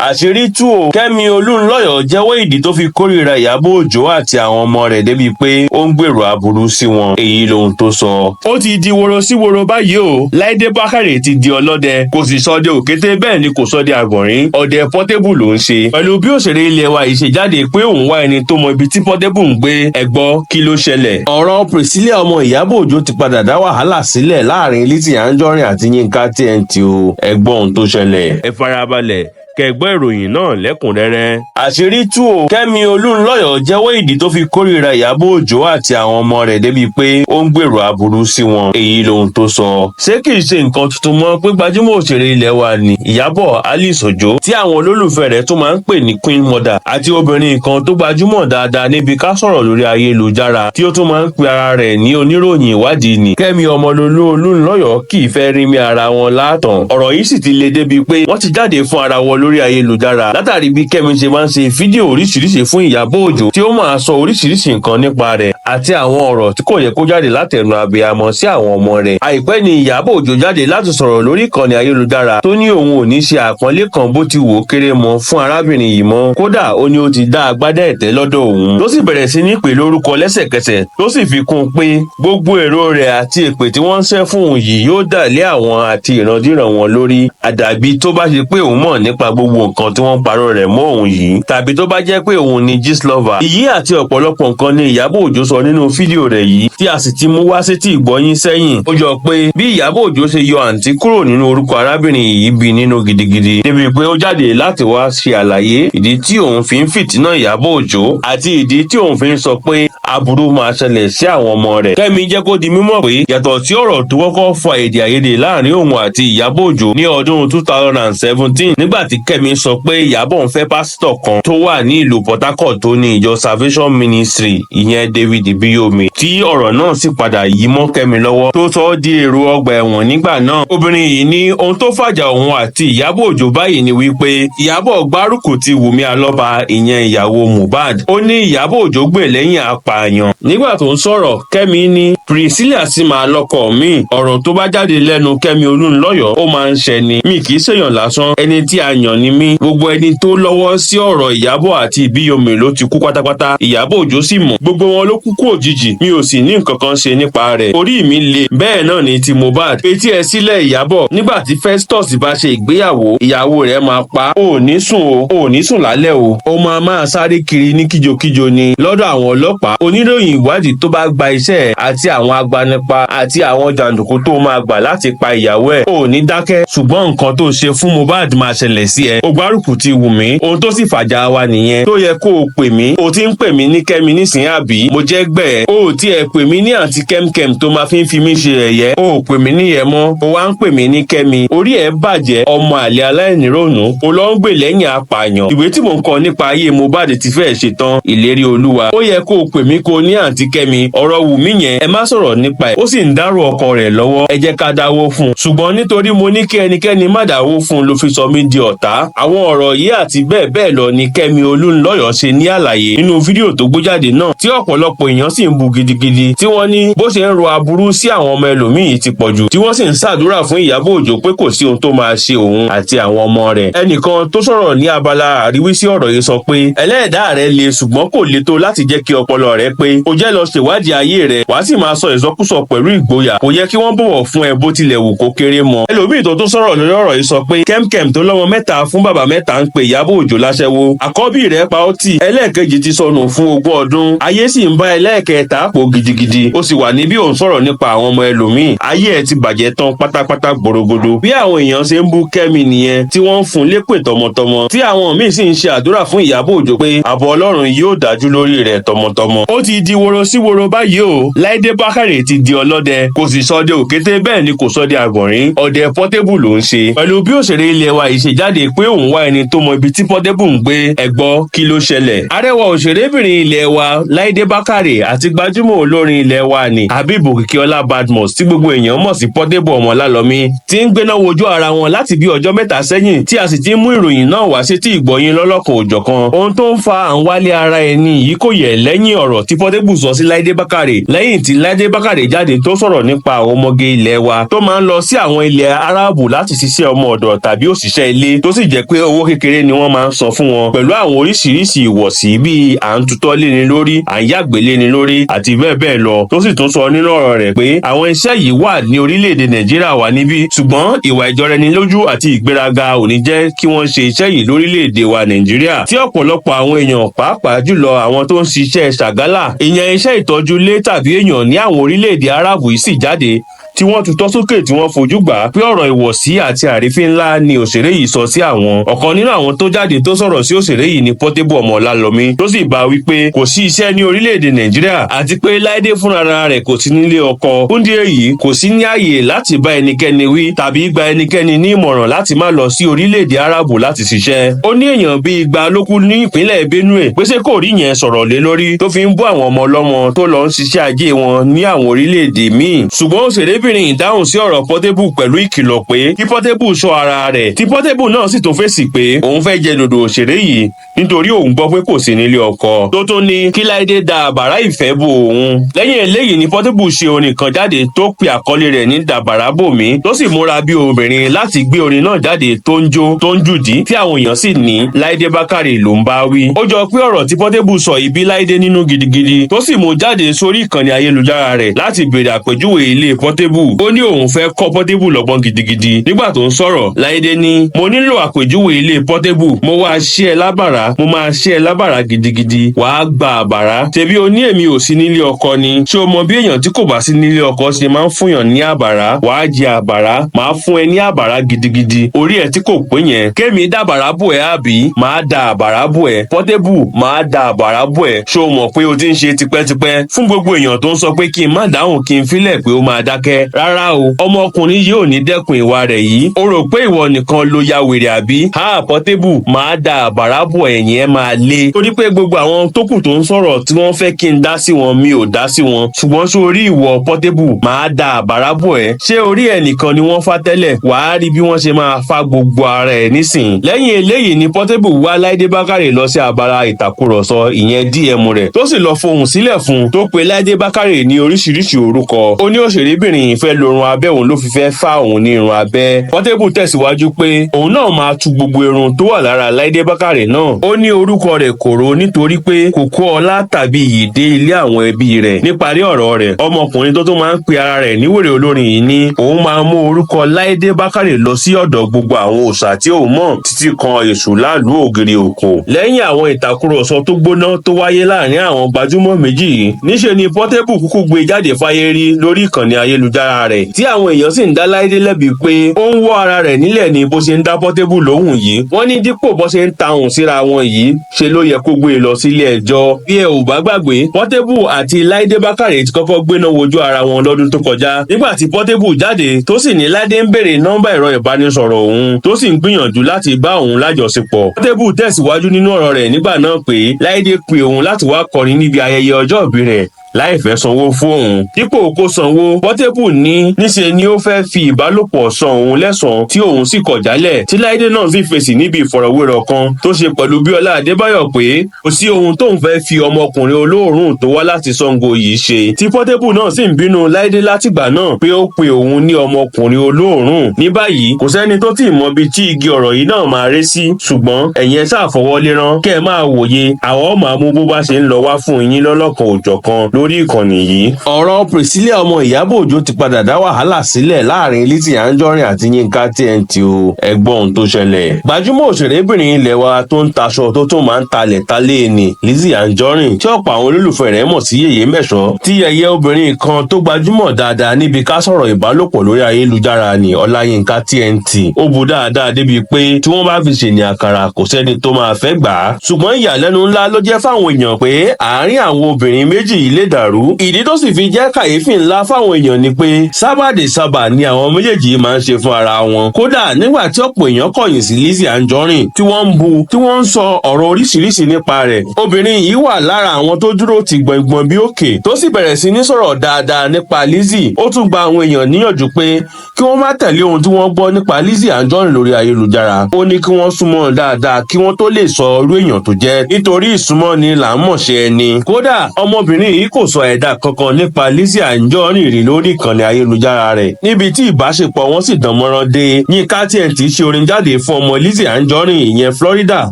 àṣírí tú o. Kẹ́mi Olúnlọ́yọ̀ jẹ́wọ́ ìdí tó fi kórìíra Ìyábọ̀ Òjó àti àwọn ọmọ rẹ̀ débi pé ó ń gbèrò aburú sí wọn. Èyí lohun tó sọ. Ó ti di woro sí woro báyìí o. Láìdé Bákàrè ti di ọlọ́dẹ. Kò sì ṣọdẹ òkété bẹ́ẹ̀ ni kò ṣọdẹ àgbọ̀nrín. Ọdẹ Portable ló ń ṣe. Pẹ̀lú bí òṣèré ilé wa yìí ṣe jáde pé òun wá ẹni tó mọ ibi tí Portable ń gbé. Ẹ gbọ́ kí ló ṣẹlẹ̀. Ọ̀rọ̀ Priscilla ọmọ Ìyábọ̀ Òjó ti padà dá wàhálà sílẹ̀ láàrin Lizzy Anjorin àti Yínká TNT o. Ẹ gbọ́ ohun tó ṣẹlẹ̀. Ẹ farabalẹ̀ kẹgbẹ́ ìròyìn náà lẹ́kùnrẹ́rẹ́. Àṣírí tú o. Kẹ́mi Olúnlọ́yọ̀ jẹ́wọ́ ìdí tó fi kórìíra Ìyábọ̀ Òjó àti àwọn ọmọ rẹ̀ débi pé ó ń gbèrò aburú sí wọn. Èyí lohun tó sọ. Ṣé kìí ṣe nǹkan tuntun mọ́ pé gbajúmọ̀ òṣèré ilẹ̀ wa ni Ìyábọ̀ Alice Òjó tí àwọn olólùfẹ́ rẹ̀ tó máa ń pè ní Queen Mother àti obìnrin kan tó gbajúmọ̀ dáadáa níbi ká sọ̀rọ̀ lórí ayélujára tí ó tún máa ń pe ara rẹ̀ ní oníròyìn ìwádìí ni. Kẹ́mi Ọmọlolú Olúnlọ́yọ̀ kì í fẹ́ rí mi ara wọn láàtàn. Ọ̀rọ̀ yìí sì ti le débi pé wọ́n ti jáde fún ara wọn lórí ayélujára látàrí bí Kẹ́mi ṣe máa ń ṣe fídíò oríṣiríṣi fún Ìyábọ̀ Òjó tí ó máa sọ oríṣiríṣi nǹkan nípa rẹ̀ àti àwọn ọ̀rọ̀ tí kò yẹ kó jáde látẹnu abiyamọ sí àwọn ọmọ rẹ̀. Àìpẹ́ ni Ìyábọ̀ Òjó jáde láti sọ̀rọ̀ lórí ìkànnì ayélujára tó ní òun ò ní ṣe àpọ́nlé kan bó ti wò ó kéré mọ́ fún arábìnrin yìí mọ́. Kódà ó ní ó ti dá agbádá ẹ̀tẹ́ lọ́dọ̀ òun. Ló sì bẹ̀rẹ̀ sí ní pè lórúkọ lẹ́sẹ̀kẹsẹ̀ tó sì fi kún un pé gbogbo èrò rẹ̀ àti èpè tí wọ́n ń ṣẹ́ fún òun yìí yóò dà lé àwọn àti ìrandíran wọn lórí. Àdàbí tó bá ṣe pé òun mọ̀ nípa gbogbo nǹkan tí wọ́n parọ́ rẹ̀ mọ́ òun yìí tàbí tó bá jẹ́ pé òun ni Gistlover. Ìyí àti ọ̀pọ̀lọpọ̀ nǹkan ni Ìyábọ̀ Òjó sọ nínú fídíò rẹ̀ yìí tí a sì ti mú wá sétí ìgbọ́yín sẹ́yìn. Ó jọ pé bí Ìyábọ̀ Òjó ṣe yọ àǹtí kúrò nínú orúkọ arábìnrin yìí bí nínú gidigidi débi pé ó jáde láti wá ṣe àlàyé ìdí tí òun fi ń fìtínà Ìyábọ̀ Òjó àti ìdí tí òun fi ń sọ pé aburú máa ṣẹlẹ̀ sí àwọn ọmọ rẹ̀. Kẹ́mi jẹ́ kó di mímọ̀ pé yàtọ̀ sí ọ̀rọ̀ tó kọ́kọ́ fa èdè àìyedè láàrin òun àti Ìyábọ̀ Òjó ní ọdún 2017 nígbà tí Kẹ́mi sọ pé Ìyábọ̀ ń fẹ́ pásítọ̀ kan tó wà ní ìlú Port Harcourt tó ní ìjọ Salvation Ministry ìyẹn David Ibiyomi tí ọ̀rọ̀ náà sì padà yí mọ́ Kẹ́mi lọ́wọ́ tó sọ ọ́ di èrò ọgbà ẹ̀wọ̀n nígbà náà. Obìnrin yìí ní ohun tó fàjà òun àti Ìyábọ̀ Òjó báyìí ni wípé Ìyábọ̀ gbárùkù ti Wùmí Alọ́ba ìyẹn ìyàwó Mohbad. Ó ní Ìyábọ̀ Òjó gbè lẹ́yìn apààyàn. Nígbà tó ń sọ̀rọ̀ Kẹ́mi ní Priscilla sì máa lọ́kọ mi. Ọ̀rọ̀ tó bá jáde lẹ́nu Kẹ́mi Olúnlọ́yọ̀ ó máa ń ṣẹni. Mi kì í ṣèyàn lásán, ẹni tí a yàn ni mí. Gbogbo ẹni tó lọ́wọ́ sí ọ̀rọ̀ Ìyábọ̀ àti Ibiyomi ló ti kú pátápátá. Ìyábọ̀ Òjó sì mọ̀. Gbogbo wọn ló kú òjijì. Mi ò sì ní nǹkan kan ṣe nípa rẹ̀. Orí mi le. Bẹ́ẹ̀ náà ni ti Mohbad. Etí ẹ sílẹ̀ Ìyábọ̀. Nígbà tí Festus bá ṣe ìgbéyàwó, ìyàwó rẹ̀ máa pa. Ò ní sùn o. Ò ní sùn lálẹ́ o. Ó máa sáré kiri ní kíjokíjo ni lọ́dọ̀ àwọn ọlọ́pàá. Oníròyìn ìwádìí tó bá gba iṣẹ́ àti àwọn agbanipa àti àwọn jàǹdùkú tó máa gbà láti pa ìyàwó ẹ̀. Ò ní dákẹ́. Ṣùgbọ́n nǹkan tó ṣe fún Mohbad máa ṣẹlẹ̀ sí ẹ. Ó gbárùkù ti Wùmí. Ohun tó sì fàjà wa nìyẹn. Tó yẹ kó o pè mí. O ti ń pè mí ní Kẹ́mi nísìnyí àbí? Mo jẹ́ gbẹ̀ ẹ́. O ò tiẹ̀ pè mí ní àǹtí kẹ́mkẹ́m tó máa fi mí ṣe ẹ̀yẹ. O ò pè mí níyẹn mọ́. O wá ń pè mí ní Kẹ́mi. Orí ẹ̀ bàjẹ́ ọmọ àlè aláìníròònú. O lọ ń gbè lẹ́yìn apààyàn. Ìwé tí mò ń kọ nípa ayé Mohbad ti fẹ́ẹ̀ ṣetán. Ìlérí Olúwa. Ó yẹ kó o pè mí kó o ní àǹtí Kẹ́mi. Ọ̀rọ̀ Wùmí yẹn ẹ má sọ̀rọ̀ nípa ẹ̀. Ó sì ń dárò ọkọ rẹ̀ lọ́wọ́. Ẹ jẹ́ ká dáwó fún un. Ṣùgbọ́n nítorí mo ní kí ẹnikẹ́ni má dáwó fún un ló fi sọ mí di ọ̀tá. Àwọn ọ̀rọ̀ yìí àti bẹ́ẹ̀ bẹ́ẹ̀ lọ ni Kẹ́mi Olúnlọ́yọ̀ ṣe ní àlàyé nínú fídíò tó gbé jáde náà tí ọ̀pọ̀lọpọ̀ èèyàn sì ń bu gidigidi tí wọ́n ní bó ṣe ń ro aburú sí àwọn ọmọ ẹlòmíì ti pọ̀jù tí wọ́n sì ń ṣàdúrà fún Ìyábọ̀ Òjó pé kò sí ohun tó máa ṣe òun àti àwọn ọmọ rẹ̀. Ẹnìkan tó sọ̀rọ̀ ní abala àríwísí ọ̀rọ̀ yìí sọ pé ẹlẹ́ẹ̀dá rẹ̀ le ṣùgbọ́n kò le tó láti jẹ́ kí ọpọlọ rẹ̀ pé o jẹ́ lọ ṣèwádìí ayé rẹ̀ wàá sì máa sọ ìsọkúsọ pẹ̀lú ìgboyà kò yẹ kí wọ́n bọ̀wọ̀ fún ẹ bó tilẹ̀ wù kó kéré mọ́. Ẹlòmíì tó tún sọ̀rọ̀ lórí ọ̀rọ̀ yìí sọ pé kẹ́mkẹ́m tó lọ́mọ mẹ́ta fún bàbá mẹ́ta ń pe Ìyábọ̀ Òjó láṣẹ́wó. Àkọ́bí rẹ̀ pa ó tì. Ẹlẹ́ẹ̀kejì ti sọnù fún ogún ọdún. Ayé sì ń bá ẹlẹ́ẹ̀kẹta pò gidigidi. Ó sì wà níbí òun sọ̀rọ̀ nípa àwọn ọmọ ẹlòmíì. Ayé ẹ̀ ti bàjẹ́ tán pátápátá gbòrògbòdò. Bí àwọn èèyàn ṣe ń bú Kẹ́mi nìyẹn tí wọ́n ń fún lépè tọmọtọmọ. Tí àwọn míì sì ń ṣe àdúrà fún Ìyábọ̀ Òjó pé ààbò Ọlọ́run yóò dájú lórí rẹ̀ tọmọtọmọ. Ó ti di woro sí woro báyìí o. Láìdé Bákàrè ti di ọlọ́dẹ. Kò sì ṣọdẹ òkété bẹ́ẹ̀ ni kò ṣọdẹ àgbọ̀nrín. Ọdẹ Portable ló ń ṣe. Pẹ̀lú bí òṣèré ilé wa yìí ṣe jáde pé òun wá ẹni tó mọ ibi tí Portable ń gbé. Ẹ gbọ́ kí ló ṣẹlẹ̀. Arẹwà òṣèrébìnrin ilé wa Láìdé Bákàrè àti gbajúmọ̀ olórin ilé wa ni Habib Òkìkíọlá Badmus tí gbogbo èèyàn mọ̀ sí Portable ọmọ Lálọ́mí ti ń gbéná wojú ara wọn láti bí ọjọ́ mẹ́ta sẹ́yìn tí a sì ti mú ìròyìn náà wá sétí ìgbọ̀yín lọ́lọ́kan òjọ̀kan. Ohun tó ń fa àǹwálé ara ẹni yìí kò yẹ lẹ́yìn ọ̀rọ̀ tí Portable sọ sí Láìdé Bákàrè lẹ́yìn tí Láìdé Bákàrè jáde tó sọ̀rọ̀ nípa àwọn ọmọge ilé wa tó máa ń lọ sí àwọn ilẹ̀ Árábù láti ṣiṣẹ́ ọmọ ọ̀dọ̀ tàbí òṣìṣẹ́ ilé tó sì sì jẹ́ pé owó kékeré ni wọ́n máa ń san fún wọn pẹ̀lú àwọn oríṣiríṣi ìwọ̀sí bíi à ń tutọ́ léni lórí, à ń yàgbé léni lórí àti bẹ́ẹ̀ bẹ́ẹ̀ lọ. Tó sì tún sọ nínú ọ̀rọ̀ rẹ̀ pé àwọn iṣẹ́ yìí wà ní orílẹ̀-èdè Nàìjíríà wa níbí, ṣùgbọ́n ìwà ìjọraẹnilójú àti ìgbéraga ò ní jẹ́ kí wọ́n ṣe iṣẹ́ yìí lórílẹ̀-èdè wa Nàìjíríà, tí ọ̀pọ̀lọpọ̀ àwọn èèyàn pàápàá jùlọ àwọn tó ń ṣiṣẹ́ ṣàgálà, ìyẹn iṣẹ́ ìtọ́jú ilé tàbí èèyàn ní àwọn orílẹ̀-èdè Árábù yìí sì jáde tí wọ́n tutọ́ sókè tí wọ́n fojú gbà pé ọ̀rọ̀ ìwọ̀sí àti àrífín ńlá ni òṣèré yìí sọ sí àwọn. Ọ̀kan nínú àwọn tó jáde tó sọ̀rọ̀ sí òṣèré yìí ni Portable ọmọ Ọlálọmí, tó sì bá wípé kò sí iṣẹ́ ní orílẹ̀-èdè Nàìjíríà àti pé Láídé fúnra rẹ̀ kò sí nílé ọkọ. Fún ìdí èyí kò sí ní ààyè láti bá ẹnikẹ́ni wí tàbí gba ẹnikẹ́ni ní ìmọ̀ràn láti má lọ sí orílẹ̀-èdè Árábù láti ṣiṣẹ́. Ó ní èèyàn bíi igba ló kú ní ìpínlẹ̀ Benue pé ṣé kò rí yẹn sọ̀rọ̀ lé lórí tó fi ń bú àwọn ọmọ ọlọ́mọ tó lọ ń ṣiṣẹ́ ajé wọn ní àwọn orílẹ̀-èdè míì. Ṣùgbọ́n òṣèrébìnrin ìdáhùn sí ọ̀rọ̀ Portable pẹ̀lú ìkìlọ̀ pé kí Portable ṣọ́ ara rẹ̀, tí Portable náà sì tó fèsì pé òun fẹ́ jẹ dòdò òṣèré yìí nítorí òun gbọ́ pé kò sí nílé ọkọ, tó tún ní kí Láídé da àbàrá ìfẹ́ bò òun. Lẹ́yìn eléyìí ni Portable ṣe orin kan jáde tó pe àkọlé rẹ̀ ní dàbàrá bò mí, tó sì múra bí obìnrin láti gbé orin náà jáde tó ń jó tó ń jùdí tí àwọn èèyàn sì ní Láídé Bákàrè ló ń bá wí. Ó jọ pé ọ̀rọ̀ tí Portable sọ yìí bí Láídé nínú gidigidi, tó sì mú jáde sórí ìkànnì ayélujára rẹ̀ láti béèrè àpèjúwe ilé Portable. Ó ní òun fẹ́ kọ́ Portable lọ́gbọ́n gidigidi. Nígbà tó ń sọ̀rọ̀, Láídé ní mo nílò àpèjúwe ilé Portable, mo wá ṣe ẹ lábàrá, mo máa ṣe ẹ lábàrá gidigidi, wàá gba àbàrá. Ṣebí o ní èmi ò sí nílé ọkọ ni? Ṣé o mọ bí èèyàn tí kò bá sí nílé ọkọ ṣe máa ń fúnyàn ní àbàrá? Wàá jẹ àbàrá, màá fún ẹ ní àbàrá gidigidi. Orí ẹ tí kò pé yẹn, kémi dàbàrá bò ẹ àbí? Màá da àbàrá bò ẹ. Portable, màá da àbàrá bò ẹ. Ṣé o mọ̀ pé o ti ń ṣe tipẹ́tipẹ́? Fún gbogbo èèyàn tó ń sọ pé kí n má dáhùn kí n filẹ̀ pé ó máa dákẹ́. Rárá o, ọmọkùnrin yìí ò ní dẹ́kun ìwà rẹ̀ yìí. O rò pé ìwọ nìkan ló ya wèrè àbí? Portable, màá da àbàrá bò ẹ̀yìn ẹ máa lé. Torí pé gbogbo àwọn tó kù tó ń sọ̀rọ̀ tí wọ́n fẹ́ kí n dá sí wọn mi ò dá sí wọn. Ṣùgbọ́n ṣé orí ìwọ Portable, màá da àbàrá bò ẹ. Ṣé orí ẹ nìkan ni wọ́n fá tẹ́lẹ̀? Wàá rí bí wọ́n ṣe máa fá gbogbo ara ẹ nísìn. Lẹ́yìn eléyìí ni Portable wá Láídé Bákàrè lọ sí abala ìtàkùrọ̀sọ ìyẹn DM rẹ̀, tó sì lọ fohùn sílẹ̀ fún tó pe Láídé Bákàrè ní oríṣiríṣi orúkọ. Ó ní òṣèrébìnrin ìfẹ́ lorun abẹ́ òun ló fi fẹ́ fá òun ní irun abẹ́. Portable tẹ̀síwájú pé òun náà máa tú gbogbo irun tó wà lára Láídé Bákàrè náà. Ó ní orúkọ rẹ̀ kòró nítorí pé kò kó ọlá tàbí iyì dé ilé àwọn ẹbí rẹ̀. Níparí ọ̀rọ̀ rẹ̀, ọmọkùnrin tó tún máa ń pe ara rẹ̀ ní wèrè olórin yìí ní òun máa mú orúkọ Láídé Bákàrè lọ sí ọ̀dọ̀ gbogbo àwọn òòṣà tí òun mọ̀ títí kan èṣù láàlú ògiri òkò. Lẹ́yìn àwọn ìtàkùrọ̀sọ tó gbóná tó wáyé láàrin àwọn gbajúmọ̀ méjì yìí, níṣe ni Portable kúkú gbé jáde fáyé rí lórí ìkànnì ayélujára rẹ̀, tí àwọn èèyàn sì ń dá Láídé lẹ́bi pé ó ń wọ́ ara rẹ̀ nílẹ̀ ní bó ṣe ń dá Portable lóhùn yìí. Wọ́n ní dípò bó ṣe ń tahùn síra wọn yìí, ṣe ló yẹ kó gbé e lọ sílé ẹjọ́. Bí ẹ ò bá gbàgbé, Portable àti Láídé Bákàrè ti kọ́kọ́ gbéná wojú ara wọn lọ́dún tó kọjá, nígbà tí Portable jáde tó sì ní Láídé ń béèrè nọ́mbà ẹ̀rọ ìbánisọ̀rọ̀ òun, tó sì ń gbìyànjú láti bá òun lájọṣepọ̀. Portable tẹ̀síwájú nínú ọ̀rọ̀ rẹ̀ nígbà náà pé Láídé pe òun láti wá kọrin níbi ayẹyẹ ọjọ́ ìbí rẹ̀ láì fẹ́ sanwó fún òun. Dípò kó sanwó, Portable ní níṣe ni ó fẹ́ fi ìbálòpọ̀ san òun lẹ́san tí òun sì kọ̀ jálẹ̀, tí Láídé náà sì fèsì níbi ìfọ̀rọ̀wérọ̀ kan tó ṣe pẹ̀lú Bíọ́lá Adébáyọ̀ pé kò sí ohun tóun fẹ́ fi ọmọkùnrin olóòórùn tó wá láti Ṣàngó yìí ṣe, tí Portable náà sì ń bínú Láídé látìgbà náà pé ó pe òun ní ọmọkùnrin olóòórùn. Ní báyìí kò sẹ́ni tó tí ì mọ bí tí igi ọ̀rọ̀ yìí náà máa ré sí, ṣùgbọ́n ẹ̀yin ẹ ṣáà fọwọ́ lérán kẹ́ ẹ máa wòye, àwọn máa mú bó bá ṣe ń lọ wá fún yín lọ́lọ́kan òjọ̀kan lórí ìkànnì yìí. Ọ̀rọ̀ Priscilla ọmọ Ìyábọ̀ Òjó ti padà dá wàhálà sílẹ̀ láàrin Lizzy Anjorin àti Yínká TNT o. Ẹgbọ́n ohun tó ṣẹlẹ̀. Gbajúmọ̀ òṣèrébìnrin ilẹ̀ wa tó ń taṣọ tó tún máa ń talẹ̀ talé ni Lizzy Anjorin, tí ọ̀pọ̀ àwọn olólùfẹ́ rẹ̀ mọ̀ sí Yèyé Mẹ́ṣọ́, tí yẹyẹ obìnrin kan tó gbajúmọ̀ dáadáa níbi ká sọ̀rọ̀ ìbálòpọ̀ lórí ayélujára ni Ọláyínká TNT. Ó bu dáadáa débi pé tí wọ́n bá fi ṣèní àkàrà kò sẹ́ni tó máa fẹ́ gbà á. Ṣùgbọ́n ìyàlẹ́nu ńlá ló jẹ́ fáwọn èèyàn pé àárín àwọn obìnrin méjì yìí lè dàrú. Ìdí tó sì fi jẹ́ kàyéfì ńlá fáwọn èèyàn ni pé sábàdé sábà ni àwọn méjèèjì máa ń ṣe fún ara wọn. Kódà nígbà tí ọ̀pọ̀ èèyàn kọ̀yìn sí Lizzy Anjorin tí wọ́n ń bu tí wọ́n ń sọ ọ̀rọ̀ oríṣiríṣi nípa rẹ̀, obìnrin yìí wà lára àwọn tó dúró ti gbọ̀ngbọ̀n bí òkè tó sì bẹ̀rẹ̀ sí ní sọ̀rọ̀ dáadáa nípa Lizzy. Ó tún gba àwọn èèyàn níyànjú pé kí wọ́n má tẹ̀lé ohun tí wọ́n gbọ́ nípa Lizzy Anjorin lórí ayélujára. Ó ní kí wọ́n súnmọ́ dáadáa kí wọ́n tó lè sọ irú èèyàn tó jẹ́, nítorí ìsúnmọ́ ni là ń mọ̀ṣẹ́ ẹni. Kódà ọmọbìnrin yìí kò kò sọ ẹ̀dá kankan nípa Lizzy Anjorin rí lórí ìkànnì ayélujára rẹ̀ níbi tí ìbáṣepọ̀ wọn sì dán mọ́rán dé. Yínká TNT ṣe orin jáde fún ọmọ Lizzy Anjorin ìyẹn Florida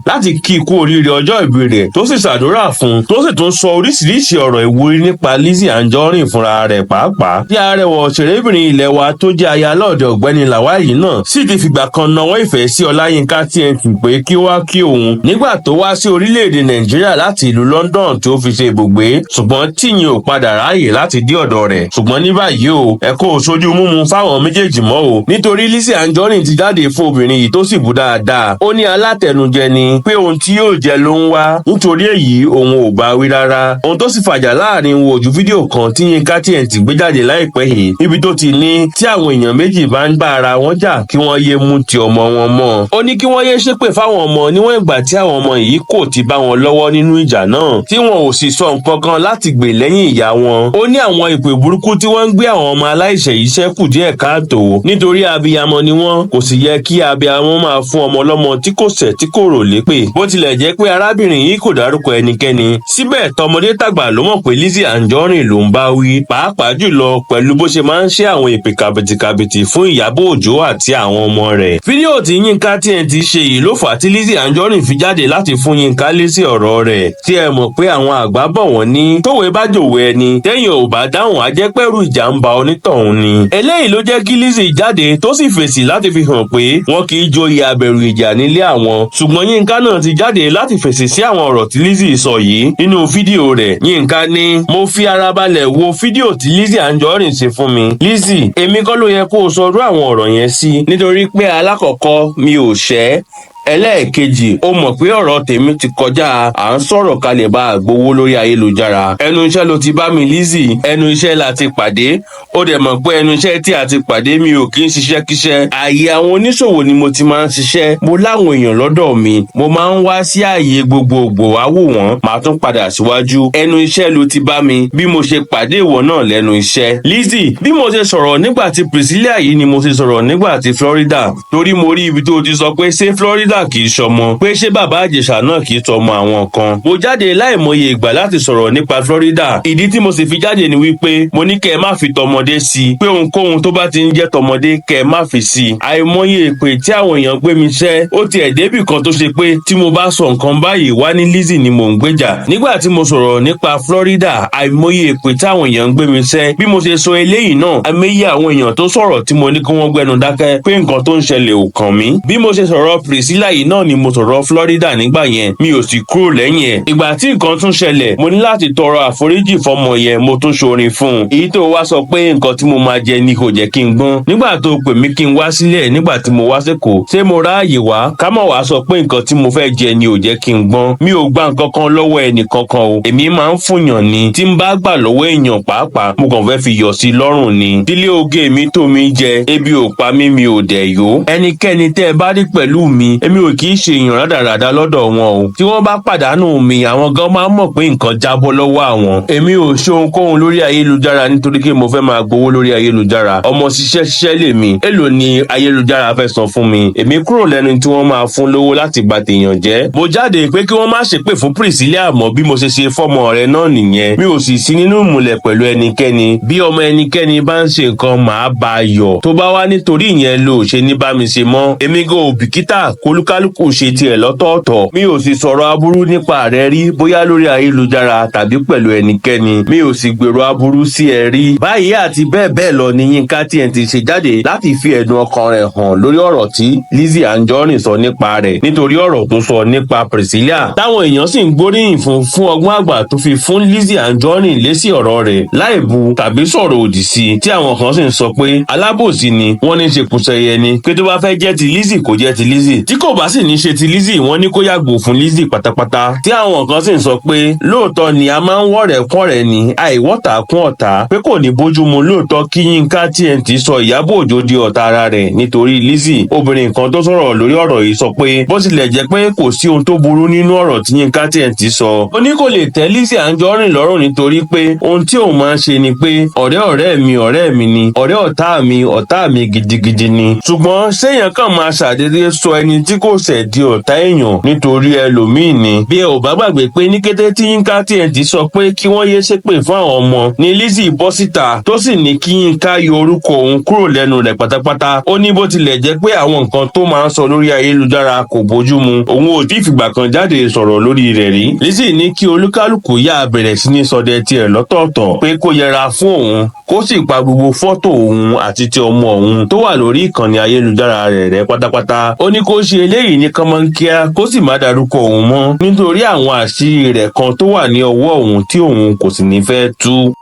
láti kí i kú oríire ọjọ́ ìbí rẹ̀ tó sì ṣàdúrà fún tó sì tún sọ oríṣiríṣi ọ̀rọ̀ ìwúrí nípa Lizzy Anjorin fúnra rẹ̀ pàápàá. Bí arẹwà òṣèrébìnrin ilẹ̀ wa tó jẹ́ aya lọ́ọ̀dẹ̀ ọ̀gbẹ́ni Lawal yìí náà sì ti fìgbà kan nawọ́ ìfẹ́ sí Ọláyínká TNT pé kí wá kí òun nígbà tó wá sí orílẹ̀-èdè Nàìjíríà láti ìlú London tí ó fi ṣe ibùgbé ṣùgbọ́n tíyìn ò padà ráàyè láti dé ọ̀dọ̀ rẹ̀. Ṣùgbọ́n ní báyìí o ẹ kó o sójú múmu fáwọn méjèèjì mọ́ o nítorí Lizzy Anjorin ti jáde fún obìnrin yìí tó sì bú dáadáa. Ó ní alátẹnujẹ ni pé ohun tí yóò jẹ ló ń wá nítorí èyí òun ò bá wí rárá. Ohun tó sì fàjà láàrin wo ojú fídíò kan tí Yínká TNT gbé jáde láìpẹ́ yìí níbi tó ti ní tí àwọn èèyàn méjì bá ń bá ara wọn jà kí wọ́n yé mú ti ọmọ wọn mọ́. Ó ní kí wọ́n yé ṣépè fáwọn ọmọ níwọ̀n ìgbà tí àwọn ọmọ yìí kò ti bá wọn lọ́wọ́ nínú ìjà náà tí wọn ò sì sọ nǹkan kan láti gbè lẹ́yìn ìyá wọn. Ó ní àwọn ìpè burúkú tí wọ́n ń gbé àwọn ọmọ aláìṣẹ̀ yìí ṣẹ́kù díẹ̀ káàtó nítorí abiyamọ ni wọ́n kò sì yẹ kí abiyamọ máa fún ọmọ ọlọ́mọ tí kò ṣẹ̀ tí kò rò lépè. Bó tilẹ̀ jẹ́ pé arábìnrin yìí kò dárúkọ ẹnikẹ́ni síbẹ̀ tọmọdé tàgbà ló mọ̀ pé Lizzy Anjorin ló ń bá wí pàápàá jùlọ pẹ̀lú bó ṣe máa ń ṣe àwọn ìpè kàbìtìkàbìtì fún Ìyábọ̀ Òjó àti àwọn ọmọ rẹ̀. Fídíò tí Yínká TNT ṣe yìí ló fà á tí Lizzy Anjorin fi jáde láti fún Yínká lésì ọ̀rọ̀ rẹ̀ tí ẹ mọ̀ pé àwọn àgbà bọ̀ wọ́n ní tówe bá jòwe ẹni tẹ́yìn ò bá dáhùn á jẹ́ pẹ́rù ìjà ń ba onítọ̀hún ni. Eléyìí ló jẹ́ kí Lizzy jáde tó sì fèsì láti fi hàn pé wọn kì í joyè abẹ̀rù ìjà nílé àwọn ṣùgbọ́n Yínká náà ti jáde láti fèsì sí àwọn ọ̀rọ̀ tí Lizzy sọ yìí nínú fídíò rẹ̀. Yínká ní mo fi ara balẹ̀ wo fídíò tí Lizzy Anjorin ṣe fún mi. Lizzy èmi kọ́ ló yẹ kó o sọrú àwọn ọ̀rọ̀ yẹn sí nítorí pé alákọ̀ọ́kọ́ mi ò ṣẹ̀ ẹlẹ́ẹ̀kejì ó mọ̀ pé ọ̀rọ̀ tèmi ti kọjá à ń sọ̀rọ̀ kalẹ̀ bá àgbowó lórí ayélujára. Ẹnu iṣẹ́ ló ti bá mi Lizzy ẹnu iṣẹ́ la ti pàdé ó dẹ̀ mọ̀ pé ẹnu iṣẹ́ tí a ti pàdé mi ò kí ń ṣiṣẹ́ kíṣẹ́. Ààyè àwọn oníṣòwò ni mo ti máa ń ṣiṣẹ́ mo láwọn èèyàn lọ́dọ̀ mi mo máa ń wá sí ààyè gbogbogbò wá wò wọ́n màá tún padà síwájú. Ẹnu iṣẹ́ ló ti bá mi bí mo ṣe pàdé ìwọ náà lẹ́nu iṣẹ́. Lizzy bí mo ṣe sọ̀rọ̀ nígbà tí Priscilla yìí ni mo ṣe sọ̀rọ̀ nígbà tí Florida torí mo rí ibi tó ti sọ pé ṣé Florida kì í ṣọmọ pé ṣé bàbá Ìjẹ̀ṣà náà kì í tọmọ àwọn kan. Mo jáde láìmọye ìgbà láti sọ̀rọ̀ nípa Florida ìdí tí mo sì fi jáde ni wípé mo ní kẹ́ ẹ má fi tọmọdé sí i pé ohunkóhun tó bá ti ń jẹ́ tọmọdé kẹ́ ẹ má fi sí i. Àìmọye èpè tí àwọn èèyàn gbé mi ṣẹ́ ó ti ẹ̀ débì kan tó ṣe pé tí mo bá sọ nǹkan báyìí wá ní Lizzy ni mò ń gbèjà. Nígbà tí mo sọ̀rọ̀ nípa Florida àìmọye èpè tí àwọn èèyàn ń gbé mi ṣẹ́ bí mo ṣe sọ eléyìí náà àìmọye àwọn èèyàn tó sọ̀rọ̀ tí mo ní kí wọ́n gbẹnu dákẹ́ pé nǹkan tó ń ṣẹlẹ̀ ò kàn mí. Bí mo ṣe sọ̀rọ̀ Priscilla yìí náà ni mo sọ̀rọ̀ Florida nígbà yẹn mi ò sì kúrò lẹ́yìn ẹ̀. Ìgbà tí nǹkan tún ṣẹlẹ̀ mo ní láti tọrọ àforíjì fọmọ yẹn mo tún ṣorin fún un. Èyí tó wá sọ pé nǹkan tí mo máa jẹ ni kò jẹ́ kí n gbọ́n. Nígbà tó pè mí kí n wá sílẹ̀ nígbà tí mo wá sẹ́kọ̀ọ́ ṣé mo ráàyè wá ká mọ̀ wá sọ pé nǹkan tí mo fẹ́ jẹ ni ò jẹ́ kí n gbọ́n. Mi ò gba nǹkan kan lọ́wọ́ ẹnì kankan o èmi máa ń fúnyàn ni tí n bá gbà lọ́wọ́ èèyàn pàápàá mo kàn fẹ́ fi yọ̀ sí lọ́rùn ni. Dílé oge mi tó mi jẹ ebi ò pa mí mi ò dẹ̀ yó. Ẹnikẹ́ni tẹ́ ẹ bá rí pẹ̀lú mi èmi ò kì í ṣe èèyàn rádaràda lọ́dọ̀ wọn o. Tí wọ́n bá pàdánù mi àwọn gan máa mọ̀ pé nǹkan jábọ́ lọ́wọ́ àwọn. Èmi ò ṣe ohunkóhun lórí ayélujára nítorí pé mo fẹ́ máa gbowó lórí ayélujára. Ọmọ ṣiṣẹ́ lèmi. Èló ni ayélujára fẹ́ san fún mi? Èmi kúrò lẹ́nu tí wọ́n máa fún lówó láti bà tèèyàn jẹ́. Mo jáde pé kí wọ́n má ṣépè fún Priscilla mọ́ bí mo ṣe ṣe fọ́mọ rẹ̀ náà nìyẹn. Mi ò sì sí nínú ìmùlẹ̀ pẹ̀lú ẹnikẹ́ni. Bí ọmọ ẹnikẹ́ni bá ń ṣe nǹkan màá bá a yọ̀. Tó bá wá nítorí ìyẹn ló ṣe ní bá mi ṣe mọ́. Èmi gan ò bìkítà kólúkálùkù ṣe tiẹ̀ lọ́tọ̀ọ̀tọ̀. Mi ò sì sọ̀rọ̀ aburú nípa rẹ̀ rí bóyá lórí ayélujára tàbí pẹ̀lú ẹnikẹ́ni. Mi ò sì gbèrò aburú sí ẹ rí. Báyìí àti bẹ́ẹ̀ bẹ́ẹ̀ lọ ni Yínká TNT ṣe jáde láti fi ẹ̀dùn ọkàn rẹ̀ hàn lórí ọ̀rọ̀ tí Lizzy Anjorin sọ nípa rẹ̀ nítorí ọ̀rọ̀ tó sọ nípa Priscilla. Táwọn èèyàn sì ń gbóríyìn fún ọgbọ́n àgbà tó fi fún Lizzy Anjorin lésì ọ̀rọ̀ rẹ̀ láì bu tàbí sọ̀rọ̀ òdì sí i tí àwọn kan sì ń sọ pé alábòsí ni wọ́n ní ṣe kùsẹ̀yẹ ni pé tó bá fẹ́ jẹ́ ti Lizzy kò jẹ́ ti Lizzy tí kò bá sì ní ṣe ti Lizzy wọ́n ní kó yàgò fún Lizzy pátápátá tí àwọn kan sì ń sọ pé lóòótọ́ ni a máa ń wọ̀rẹ́ kọ́rẹ́ ni àìwọ́ta kún ọ̀tá pé kò ní bójúmu lóòótọ́ kí Yínká TNT sọ Ìyábọ̀ Òjó di ọ̀tá ara rẹ̀ nítorí Lizzy. Obìnrin kan tó sọ̀rọ̀ lórí ọ̀rọ̀ yìí sọ pé bó tilẹ̀ jẹ́ pé kò sí ohun tó burú nínú ọ̀rọ̀ tí Yínká TNT sọ ó ní kò lè tẹ́ Lizzy Anjorin lọ́rùn nítorí pé ohun tí òun máa ń ṣe ni pé ọ̀rẹ́ mi ni ọ̀rẹ́ ọ̀tá mi gidigidi ni ṣùgbọ́n séèyàn kàn máa ṣàdédé sọ ẹni tí kò ṣẹ̀ di ọ̀tá èèyàn nítorí ẹlòmíì ni. Bí ẹ ò bá gbàgbé pé ní kété tí Yínká TNT sọ pé kí wọ́n yé ṣépè fún àwọn ọmọ ni Lizzy bọ́ síta tó sì ní kí Yínká yọ orúkọ òun kúrò lẹ́nu rẹ̀ pátápátá. Ó ní bó tilẹ̀ jẹ́ pé àwọn nǹkan tó máa ń sọ lórí ayélujára kò bójú mu, òun ò tí ì fìgbà kan jáde sọ̀rọ̀ lórí rẹ̀ rí. Lizzy ní kí olúkálùkù yá bẹ̀rẹ̀ sí ní sọdẹ tiẹ̀ lọ́tọ̀ọ̀tọ̀, pé kó yẹra fún òun kó sì pa gbogbo fọ́tò òun àti ti ọmọ òun tó wà lórí ìkànnì ayélujára rẹ̀ pátápátá. Ó ní kó ṣe eléyìí ní kánmọ́nkíá kó sì má dárúkọ òun mọ́ nítorí àwọn àṣírí rẹ̀ kan tó wà ní ọwọ́ òun tí òun kò sì ní fẹ́ tú.